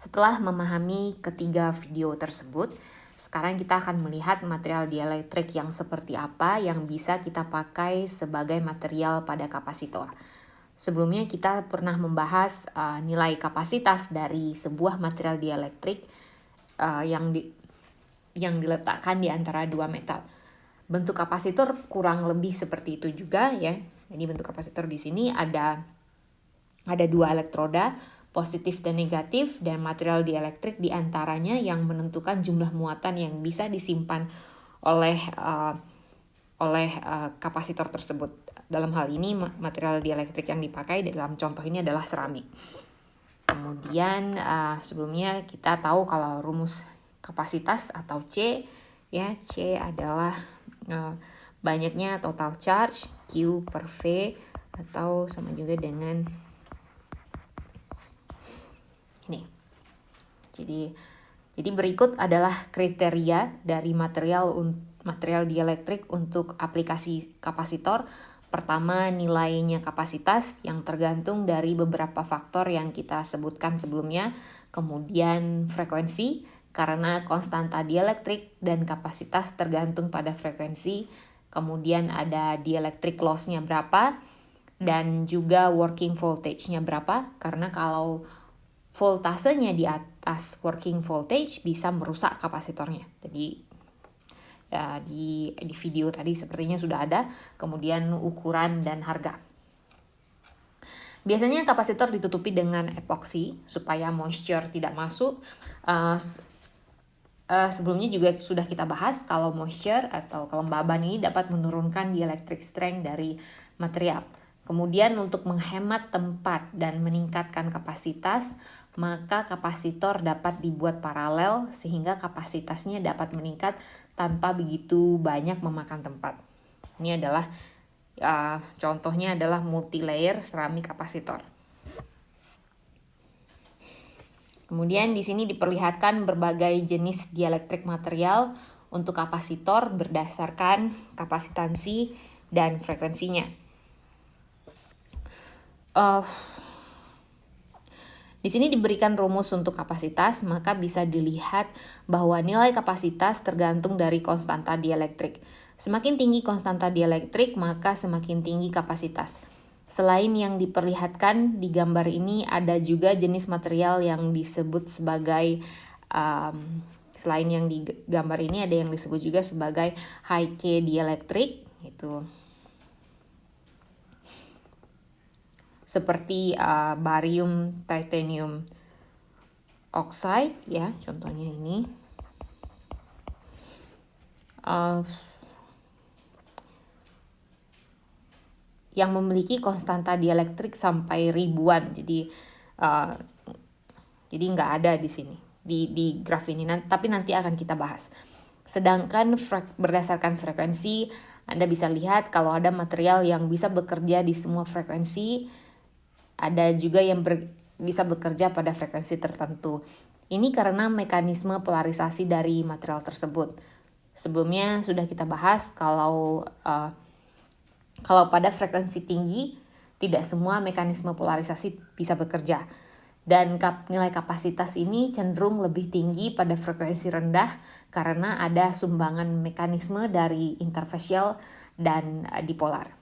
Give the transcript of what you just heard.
Setelah memahami ketiga video tersebut, sekarang kita akan melihat material dielektrik yang seperti apa yang bisa kita pakai sebagai material pada kapasitor. Sebelumnya kita pernah membahas nilai kapasitas dari sebuah material dielektrik yang diletakkan di antara dua metal. Bentuk kapasitor kurang lebih seperti itu juga ya. Jadi bentuk kapasitor di sini ada dua elektroda, positif dan negatif, dan material dielektrik di antaranya yang menentukan jumlah muatan yang bisa disimpan oleh kapasitor tersebut. Dalam hal ini material dielektrik yang dipakai dalam contoh ini adalah seramik. Kemudian sebelumnya kita tahu kalau rumus kapasitas atau C ya, C adalah banyaknya total charge Q per V atau sama juga dengan ini. Jadi berikut adalah kriteria dari material dielektrik untuk aplikasi kapasitor. Pertama, nilainya kapasitas yang tergantung dari beberapa faktor yang kita sebutkan sebelumnya. Kemudian frekuensi, karena konstanta dielektrik dan kapasitas tergantung pada frekuensi. Kemudian ada dielectric loss-nya berapa, dan juga working voltage-nya berapa, karena kalau voltasenya di atas working voltage bisa merusak kapasitornya. Jadi ya, di video tadi sepertinya sudah ada, kemudian ukuran dan harga. Biasanya kapasitor ditutupi dengan epoksi supaya moisture tidak masuk. Sebelumnya juga sudah kita bahas kalau moisture atau kelembaban ini dapat menurunkan dielectric strength dari material. Kemudian untuk menghemat tempat dan meningkatkan kapasitas, maka kapasitor dapat dibuat paralel sehingga kapasitasnya dapat meningkat tanpa begitu banyak memakan tempat. Ini adalah contohnya adalah multi-layer seramik kapasitor. Kemudian di sini diperlihatkan berbagai jenis dielectric material untuk kapasitor berdasarkan kapasitansi dan frekuensinya. Di sini diberikan rumus untuk kapasitas, maka bisa dilihat bahwa nilai kapasitas tergantung dari konstanta dielektrik. Semakin tinggi konstanta dielektrik, maka semakin tinggi kapasitas. Selain yang diperlihatkan di gambar ini, ada juga jenis material yang disebut sebagai selain yang di gambar ini ada yang disebut juga sebagai high K dielektrik, itu seperti barium titanium oxide ya, contohnya ini. Yang memiliki konstanta dielektrik sampai ribuan. Jadi nggak ada di sini di graf ini, tapi nanti akan kita bahas. Sedangkan berdasarkan frekuensi, Anda bisa lihat kalau ada material yang bisa bekerja di semua frekuensi, ada juga yang bisa bekerja pada frekuensi tertentu. Ini karena mekanisme polarisasi dari material tersebut. Sebelumnya sudah kita bahas kalau pada frekuensi tinggi tidak semua mekanisme polarisasi bisa bekerja. Dan nilai kapasitas ini cenderung lebih tinggi pada frekuensi rendah karena ada sumbangan mekanisme dari interfacial dan dipolar.